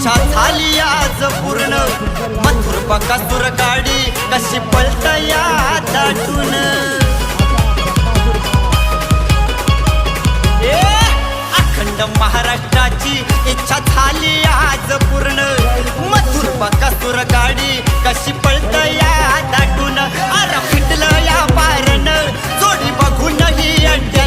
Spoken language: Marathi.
इच्छा झाली आज पूर्ण मथुर बकासूर गाडी कशी पळतया दाटून अखंड महाराष्ट्राची इच्छा झाली आज पूर्ण मथुर बकासूर गाडी कशी पळतया दाटून अरे फिटलं या पारण जोडी बघून ही अड्ड्या